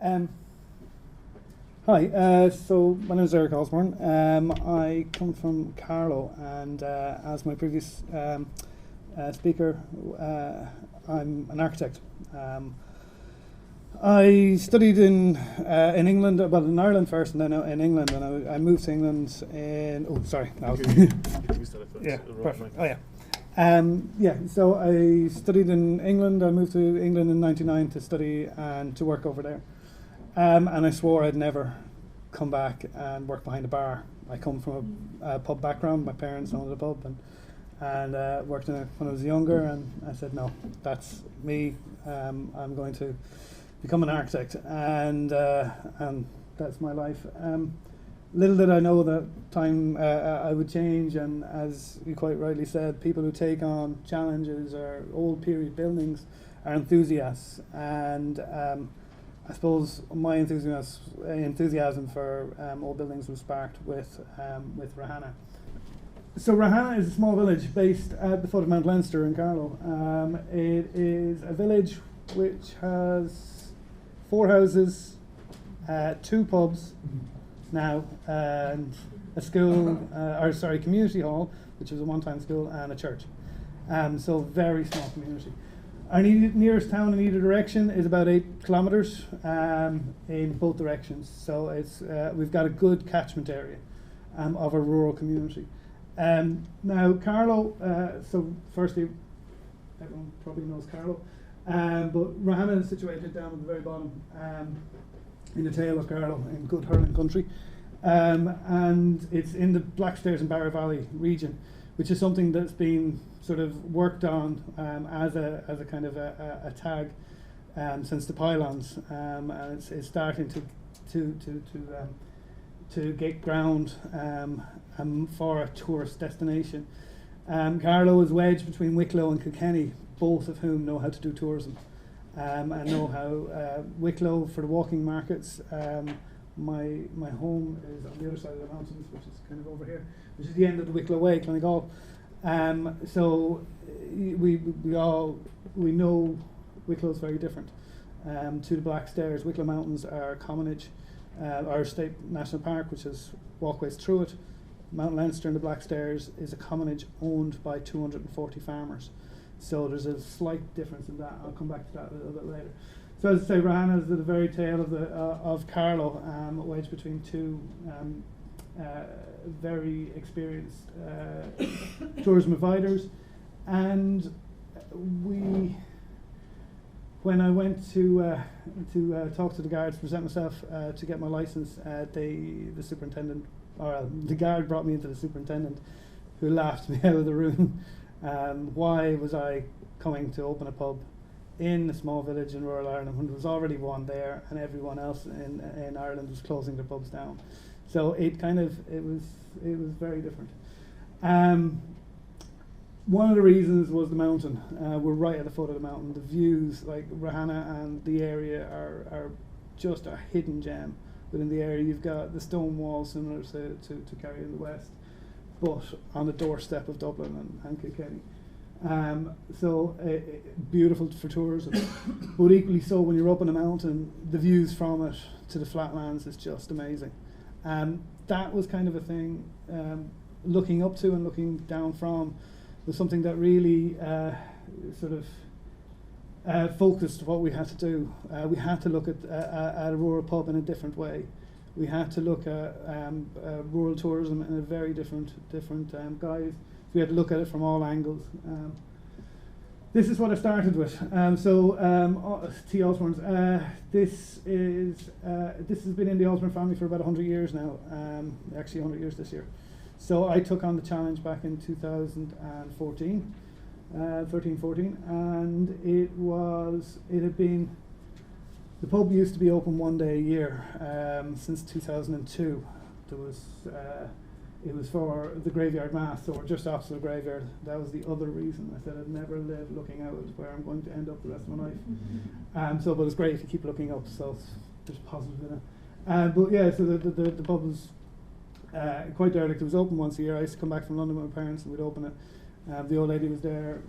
Um, Hi, so my name is Eric Osbourne. I come from Carlow, and as my previous speaker, I'm an architect. I studied in England, well in Ireland first, and then in England, and I moved to England in. Oh, sorry. No. Yeah, perfect. Oh, yeah. Yeah, so I studied in England. I moved to England in '99 to study and to work over there. And I swore I'd never come back and work behind a bar. I come from a pub background. My parents owned a pub and worked in it when I was younger. And I said, no, that's me. I'm going to become an architect, and that's my life. Little did I know that time I would change, and as you quite rightly said, people who take on challenges or old period buildings are enthusiasts, and I suppose my enthusiasm for old buildings was sparked with Rathanna. So Rathanna is a small village based at the foot of Mount Leinster in Carlow. It is a village which has 4 houses, 2 pubs now, and a school, community hall, which is a one-time school, and a church. So very small community. Our nearest town in either direction is about 8 kilometres in both directions. So it's we've got a good catchment area of a rural community. Now Carlow, so firstly, everyone probably knows Carlow, but Rathanna is situated down at the very bottom in the tail of Carlow in good hurling country. And it's in the Blackstairs and Barrow Valley region, which is something that's been sort of worked on as a kind of a tag since the pylons, and it's starting to get ground for a tourist destination. Carlow is wedged between Wicklow and Kilkenny, both of whom know how to do tourism. I know how Wicklow for the walking markets. My home is on the other side of the mountains, which is kind of over here, which is the end of the Wicklow Way, Clonegall. So we know Wicklow's very different to the Blackstairs. Wicklow Mountains are commonage, Irish State National Park, which has walkways through it. Mount Leinster and the Blackstairs is a commonage owned by 240 farmers. So there's a slight difference in that. I'll come back to that a little bit later. So as I say, Rathanna is at the very tail of Carlow, wedged between 2 very experienced tourism providers, and when I went to talk to the guards, present myself to get my license, the superintendent, or the guard brought me into the superintendent, who laughed me out of the room. Why was I coming to open a pub in a small village in rural Ireland when there was already one there and everyone else in Ireland was closing their pubs down? So it was very different. One of the reasons was the mountain. We're right at the foot of the mountain. The views, like Rathanna and the area, are just a hidden gem within the area. You've got the stone wall similar to Kerry in the west, but on the doorstep of Dublin and Kilkenny. So beautiful for tourism, but equally so when you're up on a mountain, the views from it to the flatlands is just amazing. That was kind of a thing, looking up to and looking down from was something that really focused what we had to do. We had to look at a rural pub in a different way. We had to look at rural tourism in a very different guise. We had to look at it from all angles. This is what I started with. T. Osbourne's. This has been in the Osbourne family for about 100 years now. Actually, 100 years this year. So I took on the challenge back in 2014, 13-14, and the pub used to be open one day a year since 2002. It was for the graveyard mass, so we're just opposite the graveyard. That was the other reason. I said I'd never live looking out where I'm going to end up the rest of my life. But it's great if you keep looking up, so there's positive in it. But yeah, so the pub was quite derelict. It was open once a year. I used to come back from London with my parents and we'd open it. The old lady was there.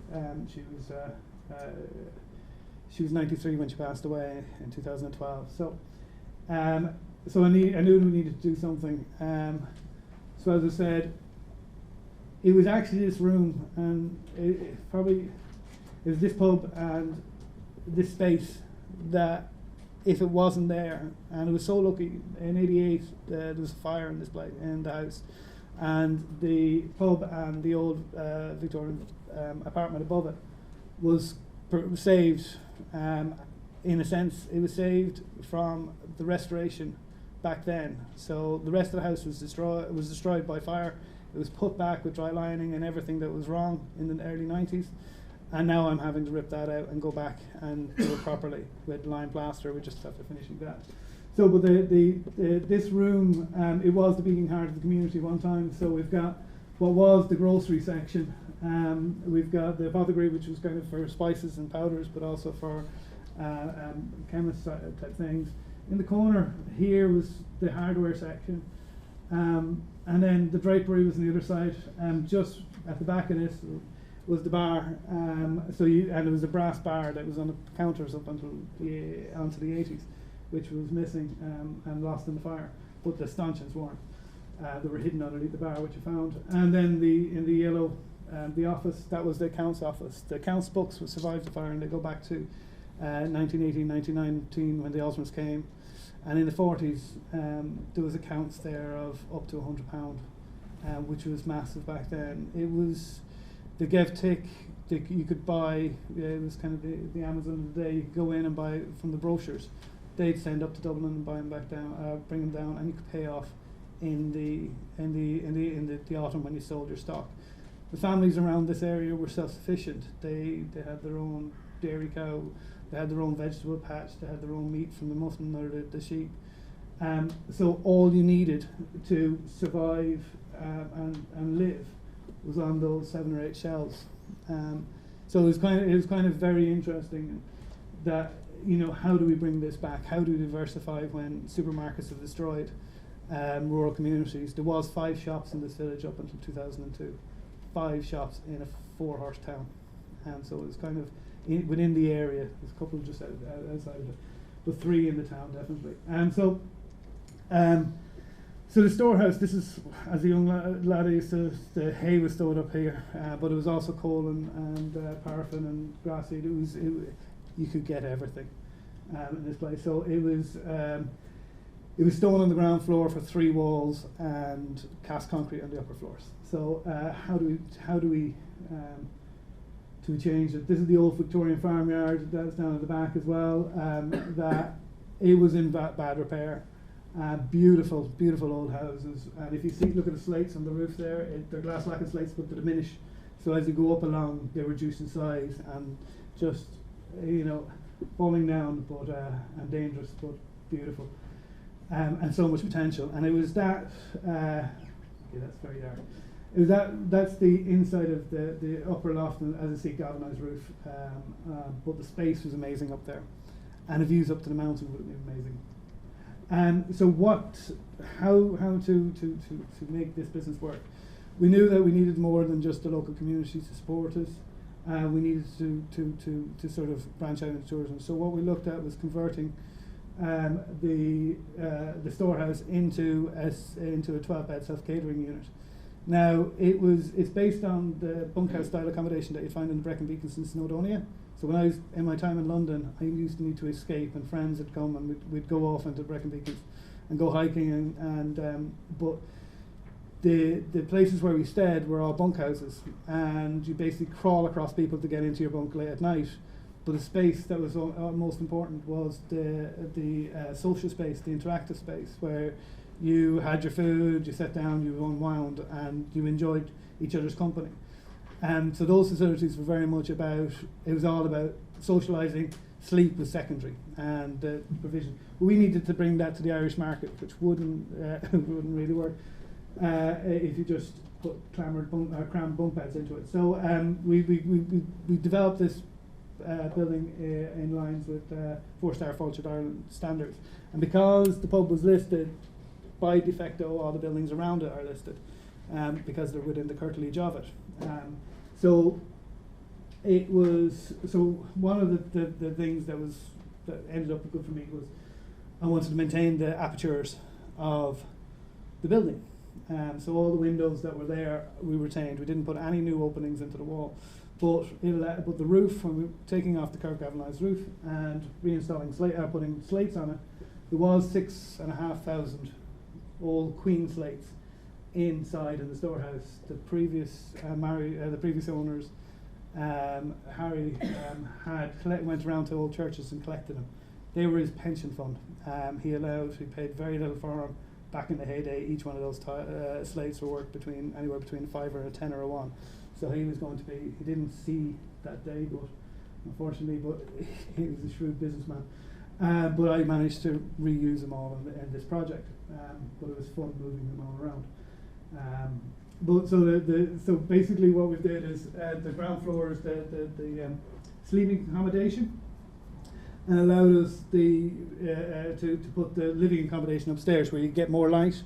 She was 93 when she passed away in 2012. So So I knew we needed to do something. So as I said, it was actually this room, and it was this pub and this space that, if it wasn't there, and it was so lucky, in '88 there was a fire in this place, in the house, and the pub and the old Victorian apartment above it was saved. In a sense, it was saved from the restoration back then. So the rest of the house was destroyed by fire. It was put back with dry lining and everything that was wrong in the early 90s. And now I'm having to rip that out and go back and do it properly with lime plaster. We just have to finishing that. So, but this room, it was the beating heart of the community one time. So we've got what was the grocery section. We've got the apothecary, which was kind of for spices and powders, but also for chemist type things. In the corner here was the hardware section, and then the drapery was on the other side. Just at the back of this was the bar. And there was a brass bar that was on the counters up onto the 80s, which was missing and lost in the fire. But the stanchions weren't. They were hidden underneath the bar, which I found. And then in the yellow, the office, that was the accounts office. The accounts books would survive the fire, and they go back to 1918, 1919 when the Osbournes came. And in the 40s, there was accounts there of up to £100, which was massive back then. It was the give tick that you could buy. It was kind of the Amazon of the day. You could go in and buy from the brochures. They'd send up to Dublin and buy them back down, bring them down, and you could pay off in the autumn when you sold your stock. The families around this area were self-sufficient. They had their own dairy cow. They had their own vegetable patch. They had their own meat from the mutton or the sheep. So all you needed to survive and live was on those 7 or 8 shelves. So it was kind of very interesting that, you know, how do we bring this back? How do we diversify when supermarkets have destroyed rural communities? There was 5 shops in this village up until 2002. 5 shops in a 4-horse town. So it was kind of within the area. There's a couple just outside of it, but 3 in the town definitely. So the storehouse, this is, as a young lad I used to, the hay was stored up here, but it was also coal and paraffin and grass seed. You could get everything in this place. So it was stone on the ground floor for 3 walls and cast concrete on the upper floors. So how do we change it? This is the old Victorian farmyard that's down at the back as well. That it was in bad repair. Beautiful old houses, and if you look at the slates on the roof there, they're glass lacquer slates, but they diminish. So as you go up along, they reduce in size and just, you know, falling down, but and dangerous, but beautiful, and so much potential. And it was that. Okay, that's very dark. It was that's the inside of the upper loft, and as I see, galvanized roof. But the space was amazing up there, and the views up to the mountain would have been amazing. So how to make this business work? We knew that we needed more than just the local community to support us. We needed to sort of branch out into tourism. So what we looked at was converting the storehouse into a 12-bed self-catering unit. Now it's based on the bunkhouse style accommodation that you find in the Brecon Beacons in Snowdonia. So when I was in my time in London, I used to need to escape, and friends would come, and we'd go off into Brecon Beacons and go hiking, but the places where we stayed were all bunkhouses, and you basically crawl across people to get into your bunk late at night. But the space that was most important was the social space, the interactive space, where you had your food, you sat down, you unwound, and you enjoyed each other's company. So those facilities were very much about, it was all about socialising. Sleep was secondary, and provision. We needed to bring that to the Irish market, which wouldn't really work if you just put crammed bunk beds into it. So we developed this building in lines with 4-star Fulcher Ireland standards, and because the pub was listed, by de facto all the buildings around it are listed, because they're within the curtilage of it. So one of the things that ended up good for me was and wanted to maintain the apertures of the building. So all the windows that were there we retained. We didn't put any new openings into the wall, but the roof, when we were taking off the curved galvanised roof and reinstalling putting slates on it, there was 6,500 old Queen slates inside in the storehouse. The previous owners, Harry, went around to old churches and collected them. They were his pension fund. He paid very little for them. Back in the heyday, each one of those slates were worth anywhere between a 5 or a 10 or a 1. So he didn't see that day, but unfortunately, he was a shrewd businessman. But I managed to reuse them all in this project. But it was fun moving them all around. So basically what we did is the ground floor is the sleeping accommodation, and allowed us to put the living accommodation upstairs where you get more light,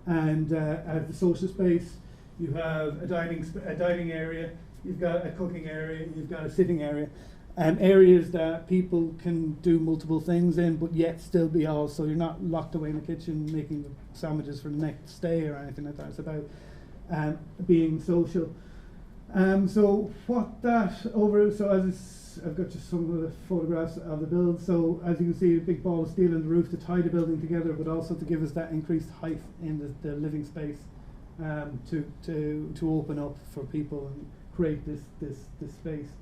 and at the social space you have a dining area, you've got a cooking area, you've got a sitting area, areas that people can do multiple things in, but yet still be all, so you're not locked away in the kitchen making the sandwiches for the next day or anything like that. It's about being social. So I've got just some of the photographs of the build. So as you can see, a big ball of steel in the roof to tie the building together, but also to give us that increased height in the living space, to open up for people and create this space.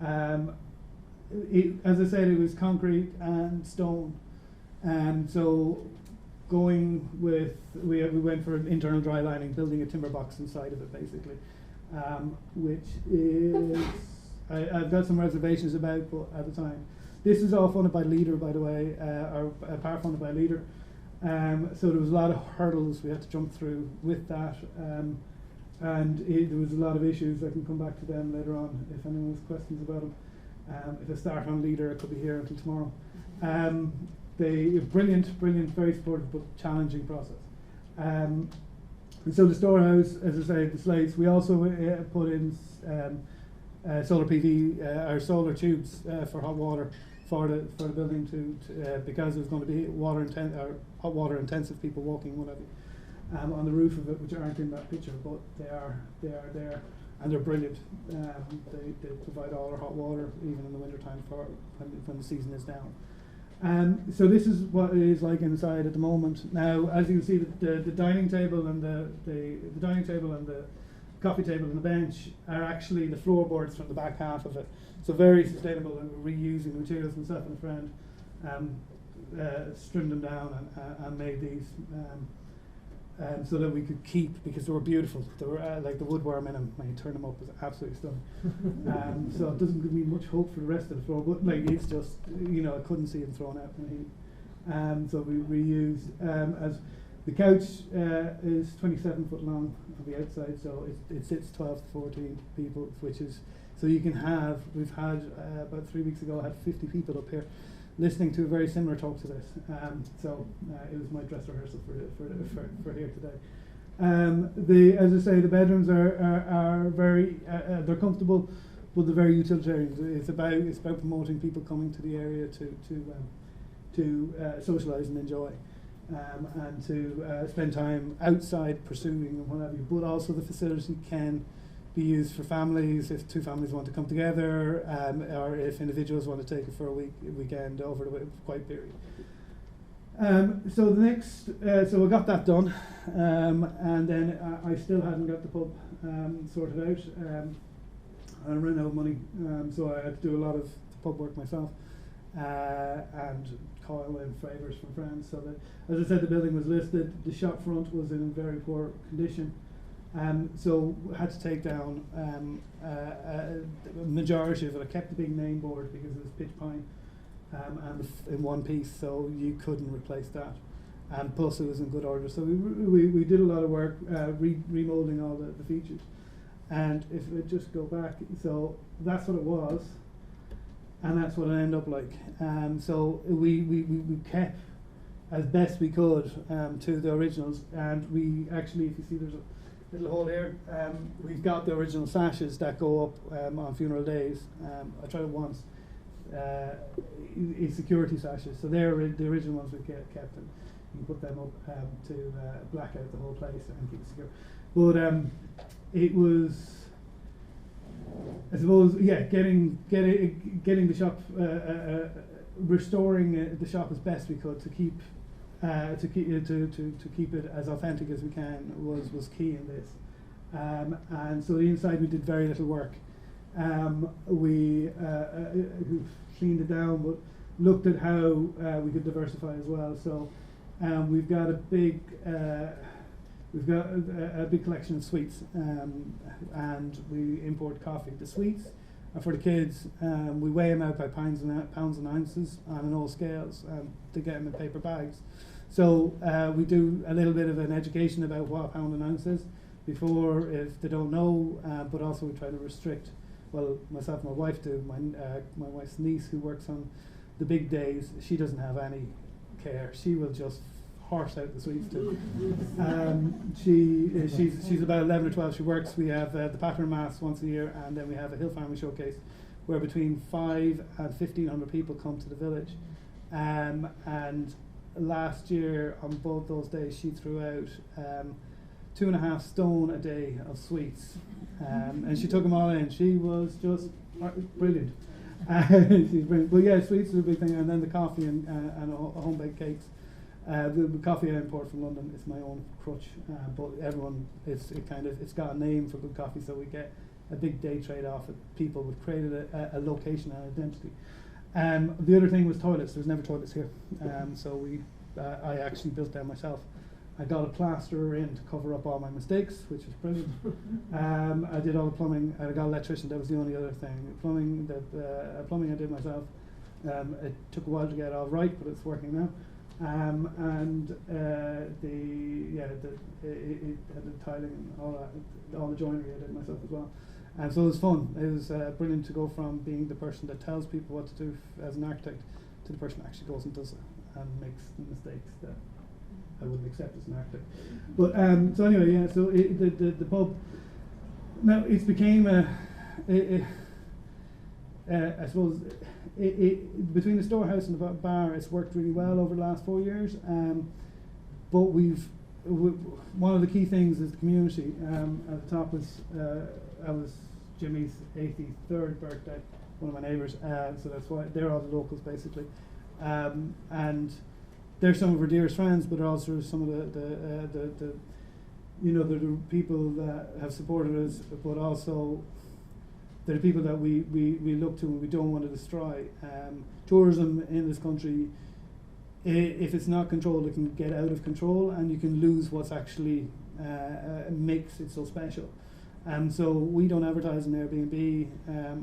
As I said, it was concrete and stone, so we went for an internal dry lining, building a timber box inside of it, basically, which is I've got some reservations about, but at the time, this is all funded by Leader, by the way, or part funded by Leader. So there was a lot of hurdles we had to jump through with that, and there was a lot of issues. I can come back to them later on if anyone has questions about them. If I start on Leader, I could be here until tomorrow. Brilliant, very supportive but challenging process. And so the storehouse, as I say, the slates. We also put in solar PV or solar tubes for hot water for the building because there's going to be hot water intensive people walking, whatever, on the roof of it, which aren't in that picture, but they are there, and they're brilliant. They provide all our hot water even in the winter time for when the season is down. So this is what it is like inside at the moment. Now, as you can see, the dining table and the dining table and the coffee table and the bench are actually the floorboards from the back half of it. So very sustainable, and we're reusing the materials. Myself and a friend trimmed them down and made these so that we could keep, because they were beautiful. They were like the woodworm in them when you turn them up was absolutely stunning. So it doesn't give me much hope for the rest of the floor, but like it's just, I couldn't see them thrown out in the heat. So we reused as the couch is 27 foot long on the outside, so it sits 12 to 14 people, which is, so you can have, we've had, about 3 weeks ago, I had 50 people up here listening to a very similar talk to this. So it was my dress rehearsal for here today. As I say, the bedrooms are very, they're comfortable, but they're very utilitarian. It's about promoting people coming to the area to socialise and enjoy. And to spend time outside pursuing and what have you, but also the facility can be used for families if two families want to come together, or if individuals want to take it for a weekend over the quiet period. So the next, so we got that done, and then I still hadn't got the pub sorted out. I ran out of money, so I had to do a lot of pub work myself, and call in favours from friends. So that, as I said, the building was listed. The shop front was in very poor condition, so I had to take down a majority of it. I kept the big main board because it was pitch pine and in one piece, so you couldn't replace that. And plus, it was in good order. So we did a lot of work remoulding all the features. And if we just go back, so that's what it was. And that's what it ended up like. So we kept as best we could to the originals, and we actually, if you see there's a little hole here, we've got the original sashes that go up on funeral days. I tried it once. is security sashes. So they're the original ones we kept, and you put them up to black out the whole place and keep it secure. But it was, I suppose, getting the shop, restoring the shop as best we could to keep it as authentic as we can was key in this. And so the inside we did very little work. We cleaned it down, but looked at how we could diversify as well. So we've got a big collection of sweets, and we import coffee. The sweets are for the kids. We weigh them out by pounds and ounces on an old scales to get them in paper bags. So we do a little bit of an education about what a pound and ounce is before, if they don't know, but also we try to restrict. Well, myself and my wife do. My wife's niece, who works on the big days, she doesn't have any care. She will just horse out the sweets too. She's about 11 or 12. She works. We have the Pattern Mass once a year, and then we have a Hill Farming Showcase, where between 5 and 1,500 people come to the village. And last year, on both those days, she threw out 2.5 stone a day of sweets, and she took them all in. She was just brilliant. She's brilliant. But yeah, sweets are a big thing, and then the coffee and home baked cakes. The coffee I import from London is my own crutch, but everyone it's got a name for good coffee, so we get a big day trade off it. People would created a location and identity. The other thing was toilets. There's never toilets here, so I actually built them myself. I got a plasterer in to cover up all my mistakes, which was brilliant. I did all the plumbing. I got an electrician. That was the only other thing. Plumbing I did myself. It took a while to get all right, but it's working now. It had the tiling and all the joinery I did myself as well. And so it was fun. It was brilliant to go from being the person that tells people what to do as an architect to the person that actually goes and does it and makes the mistakes that I wouldn't accept as an architect. But so anyway, yeah. So the pub now it's became I suppose between the Storehouse and the bar, it's worked really well over the last 4 years. But one of the key things is the community. At the top was Jimmy's 83rd birthday, one of my neighbours. So that's why they're all the locals basically, and they're some of our dearest friends, but they're also some of the people that have supported us, but also they're the people that we look to and we don't want to destroy. Tourism in this country, if it's not controlled, it can get out of control, and you can lose what's actually makes it so special. So we don't advertise on Airbnb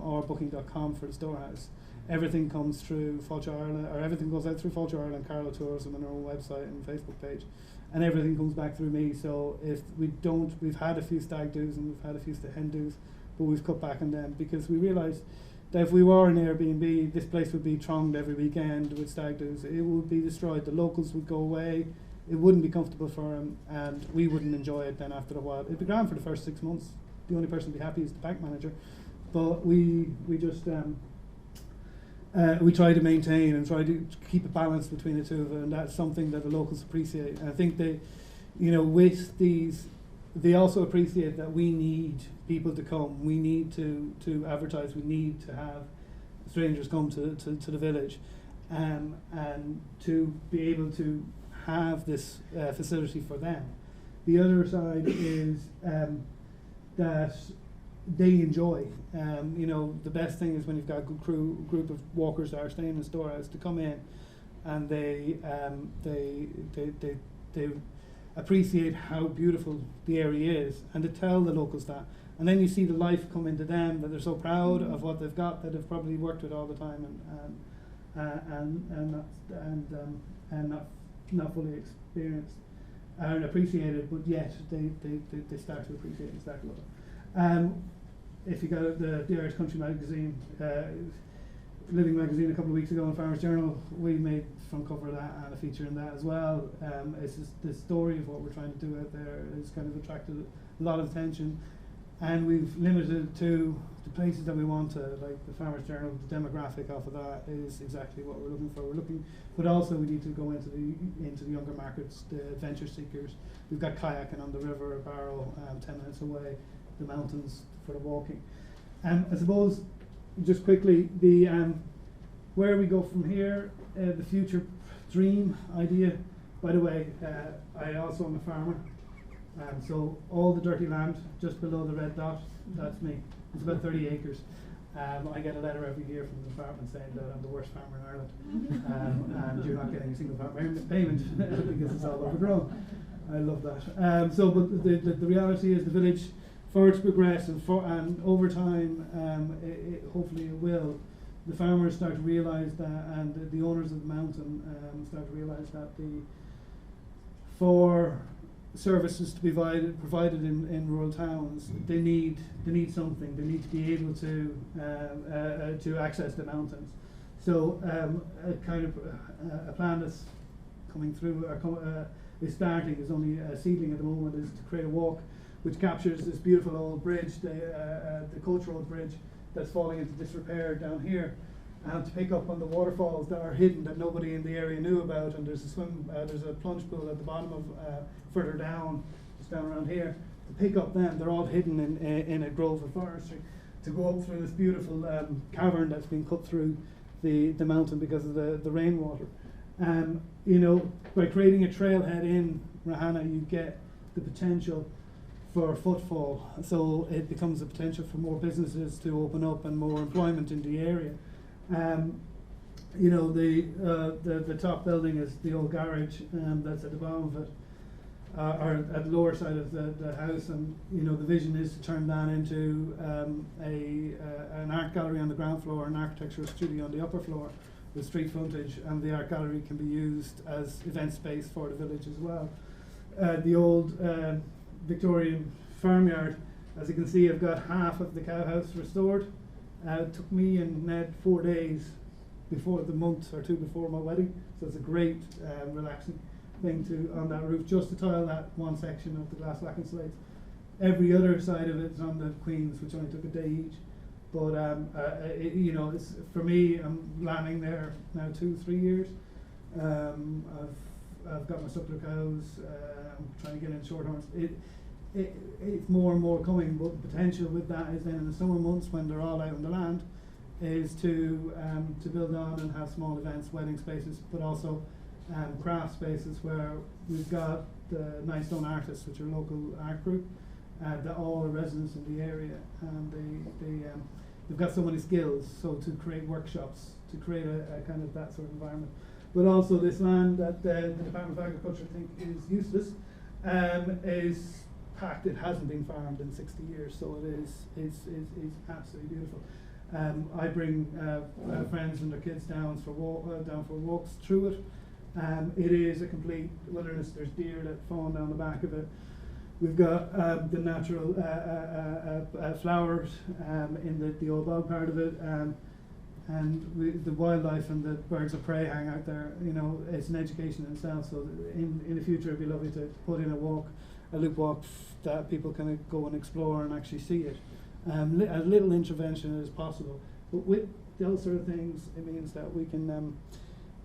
or Booking.com for the Storehouse. Everything comes through Fáilte Ireland, or everything goes out through Fáilte Ireland, Carlow Tourism, and our own website and Facebook page, and everything comes back through me. So if we've had a few stag do's and we've had a few hen do's, but we've cut back on them because we realised that if we were an Airbnb, this place would be thronged every weekend with stag do's. It would be destroyed. The locals would go away. It wouldn't be comfortable for them, and we wouldn't enjoy it then after a while. It'd be grand for the first 6 months. The only person to be happy is the bank manager. But we just we try to maintain and try to keep a balance between the two of it, and that's something that the locals appreciate. And I think they, with these, they also appreciate that we need people to come. We need to advertise. We need to have strangers come to the village, and to be able to have this facility for them. The other side is that they enjoy. The best thing is when you've got a good group of walkers that are staying in the Storehouse to come in, and they appreciate how beautiful the area is, and to tell the locals that. And then you see the life come into them, that they're so proud of what they've got, that they've probably worked with all the time, and not fully experienced and appreciated, but yet they start to appreciate and start to love it. If you got the Irish Country magazine, Living magazine a couple of weeks ago in Farmers Journal, we made front cover of that and a feature in that as well. It's just the story of what we're trying to do out there has kind of attracted a lot of attention. and we've limited to the places that we want to, like the Farmers Journal. The demographic off of that is exactly what we're looking for. But also we need to go into the younger markets, the adventure seekers. We've got kayaking on the river, a barrow 10 minutes away, the mountains for the walking. I suppose, just quickly, the where we go from here, the future dream idea. By the way, I also am a farmer, so all the dirty land just below the red dot, that's me. It's about 30 acres. I get a letter every year from the department saying that I'm the worst farmer in Ireland, and you're not getting a single payment because it's all overgrown. I love that. But the reality is the village, for it to progress and over time, hopefully it will, the farmers start to realise that, and the owners of the mountain start to realise that for services to be provided in rural towns, they need something. They need to be able to access the mountains. So a kind of a plan that's coming through is starting. Is only a seedling at the moment. Is to create a walk which captures this beautiful old bridge, the coach road bridge that's falling into disrepair down here, and to pick up on the waterfalls that are hidden that nobody in the area knew about. And there's a plunge pool at the bottom of further down, just down around here. To pick up them, they're all hidden in a grove of forestry. To go up through this beautiful cavern that's been cut through the mountain because of the rainwater. By creating a trailhead in Rathanna, you get the potential for footfall. So it becomes a potential for more businesses to open up and more employment in the area. The top building is the old garage that's at the bottom of it, or at the lower side of the house, and the vision is to turn that into an art gallery on the ground floor, an architectural studio on the upper floor with street frontage, and the art gallery can be used as event space for the village as well. The old Victorian farmyard, as you can see, I've got half of the cow house restored. It took me and Ned 4 days before the month or two before my wedding, so it's a great relaxing thing on that roof, just to tile that one section of the glass lacquer slates. Every other side of it is on the queens, which only took a day each. But it's, for me, I'm landing there now 2-3 years. I've got my suckler cows. I'm trying to get in shorthorns. It's more and more coming, but the potential with that is then in the summer months when they're all out on the land, is to build on and have small events, wedding spaces, but also craft spaces where we've got the Nine Stone Artists, which are a local art group, that all are residents in the area, and they've got so many skills. So to create workshops, to create a kind of that sort of environment, but also this land that the Department of Agriculture think is useless, is packed. It hasn't been farmed in 60 years, so it is absolutely beautiful. I bring friends and their kids down for walks through it. It is a complete wilderness. There's deer that fall down the back of it. We've got the natural flowers in the old bog part of it, and the wildlife and the birds of prey hang out there. It's an education in itself. So in the future, it'd be lovely to put in a loop walk that people can go and explore and actually see it. As little intervention as possible, but with those sort of things, it means that we can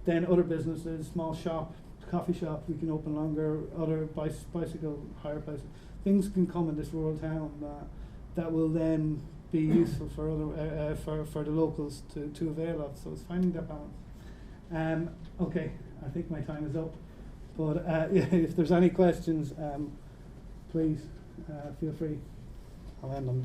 then other businesses, small shop, coffee shop, we can open longer, other bicycle hire places. Things can come in this rural town that will then be useful for other for the locals to avail of. So it's finding that balance. Okay, I think my time is up, but if there's any questions, please feel free. I'll end on